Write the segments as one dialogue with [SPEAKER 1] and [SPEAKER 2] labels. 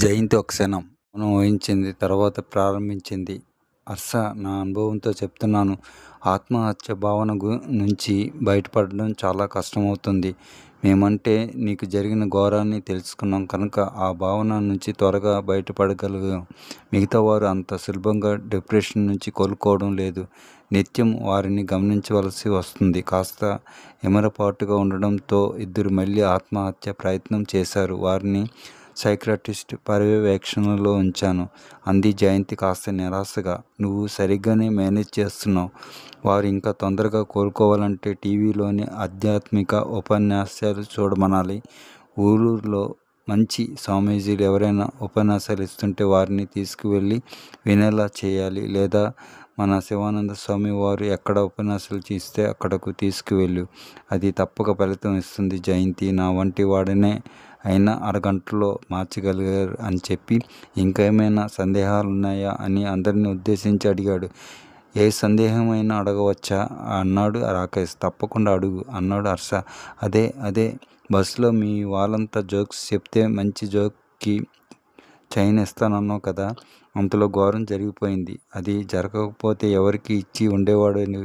[SPEAKER 1] జయంతి ఒక క్షణం మౌనం వహించింది. తర్వాత ప్రారంభించింది. హర్ష, నా అనుభవంతో చెప్తున్నాను. ఆత్మహత్య భావన నుంచి బయటపడడం చాలా కష్టమవుతుంది. మేమంటే నీకు జరిగిన ఘోరాన్ని తెలుసుకున్నాం కనుక ఆ భావన నుంచి త్వరగా బయటపడగలిగాం. మిగతా వారు అంత సులభంగా డిప్రెషన్ నుంచి కోలుకోవడం లేదు. నిత్యం వారిని గమనించవలసి వస్తుంది. కాస్త ఎమరపాటుగా ఉండడంతో ఇద్దరు మళ్ళీ ఆత్మహత్య ప్రయత్నం చేశారు. వారిని సైకియాట్రిస్ట్ పర్యవేక్షణలో ఉంచాను అంది జయంతి కాస్త నిరాశగా. నువ్వు సరిగ్గానే మేనేజ్ చేస్తున్నావు. వారు ఇంకా తొందరగా కోలుకోవాలంటే టీవీలోని ఆధ్యాత్మిక ఉపన్యాసాలు చూడమనాలి. ఊళ్ళో మంచి స్వామీజీలు ఎవరైనా ఉపన్యాసాలు ఇస్తుంటే వారిని తీసుకువెళ్ళి వినేలా చేయాలి. లేదా మన శివానంద స్వామి వారు ఎక్కడ ఉపన్యాసాలు ఇస్తే అక్కడకు తీసుకువెళ్ళు. అది తప్పక ఫలితం ఇస్తుంది. జయంతి నా వంటి వాడినే అయినా అరగంటలో మార్చగలిగారు అని చెప్పి, ఇంకేమైనా సందేహాలున్నాయా అని అందరినీ ఉద్దేశించి అడిగాడు. ఏ సందేహమైనా అడగవచ్చా అన్నాడు రాకేష్. తప్పకుండా అడుగు అన్నాడు హర్ష. అదే బస్సులో మీ వాళ్ళంతా జోక్స్ చెప్తే మంచి జోక్కి చైన్ ఇస్తానన్నావు కదా, అంతలో ఘోరం జరిగిపోయింది. అది జరగకపోతే ఎవరికి ఇచ్చి ఉండేవాడని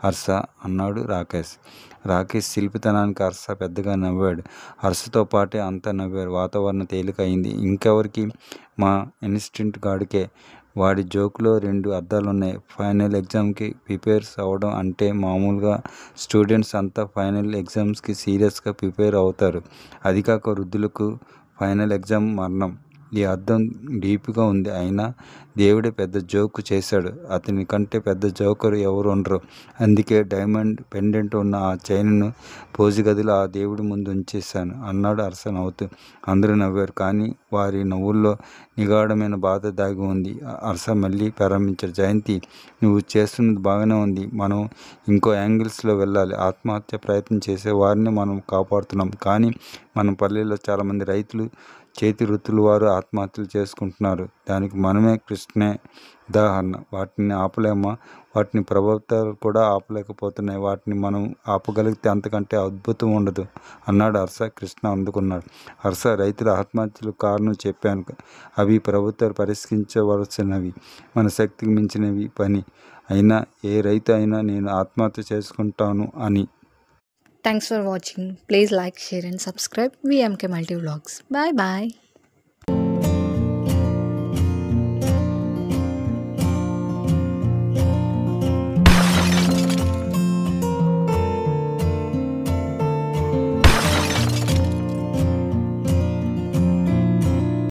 [SPEAKER 1] హర్ష అన్నాడు రాకేష్. రాకేష్ శిల్పితనానికి హర్ష పెద్దగా నవ్వాడు. హర్షతో పాటే అంతా నవ్వారు. వాతావరణం తేలిక అయింది. ఇంకెవరికి? మా ఇన్స్టిట్యూట్ గాడికే. వాడి జోకులో 2 అర్థాలున్నాయి. ఫైనల్ ఎగ్జామ్కి ప్రిపేర్స్ అవ్వడం అంటే మామూలుగా స్టూడెంట్స్ అంతా ఫైనల్ ఎగ్జామ్స్కి సీరియస్గా ప్రిపేర్ అవుతారు. అది కాక వృద్ధులకు ఫైనల్ ఎగ్జామ్ మరణం. ఈ అర్థం డీప్గా ఉంది. అయినా దేవుడే పెద్ద జోకు చేశాడు. అతని కంటే పెద్ద జోకరు ఎవరు ఉండరు. అందుకే డైమండ్ పెండెంట్ ఉన్న ఆ చైన్ను పూజ గదిలో ఆ దేవుడి ముందు ఉంచేశాను అన్నాడు హర్ష నవ్వుతూ. అందరూ నవ్వారు. కానీ వారి నవ్వుల్లో నిగాఢమైన బాధ దాగి ఉంది. హర్ష మళ్ళీ ప్రారంభించాడు. జయంతి, నువ్వు చేస్తున్నది బాగానే ఉంది. మనం ఇంకో యాంగిల్స్లో వెళ్ళాలి. ఆత్మహత్య ప్రయత్నం చేసే వారిని మనం కాపాడుతున్నాం. కానీ మన పల్లెల్లో చాలామంది రైతులు, చేతి వృత్తుల వారు ఆత్మహత్యలు చేసుకుంటున్నారు. దానికి మనమే కృష్ణే ఉదాహరణ. వాటిని ఆపలేమా? వాటిని ప్రభుత్వాలు కూడా ఆపలేకపోతున్నాయి. వాటిని మనం ఆపగలిగితే అంతకంటే అద్భుతం ఉండదు అన్నాడు హర్ష. కృష్ణ అందుకున్నాడు. హర్ష, రైతుల ఆత్మహత్యలు కారణం చెప్పాను. అవి ప్రభుత్వాలు పరిష్కరించవలసినవి, మన శక్తికి మించినవి పని. అయినా ఏ రైతు అయినా నేను ఆత్మహత్య చేసుకుంటాను అని.
[SPEAKER 2] Thanks for watching. Please like, share and subscribe VMK Multi Vlogs. Bye bye.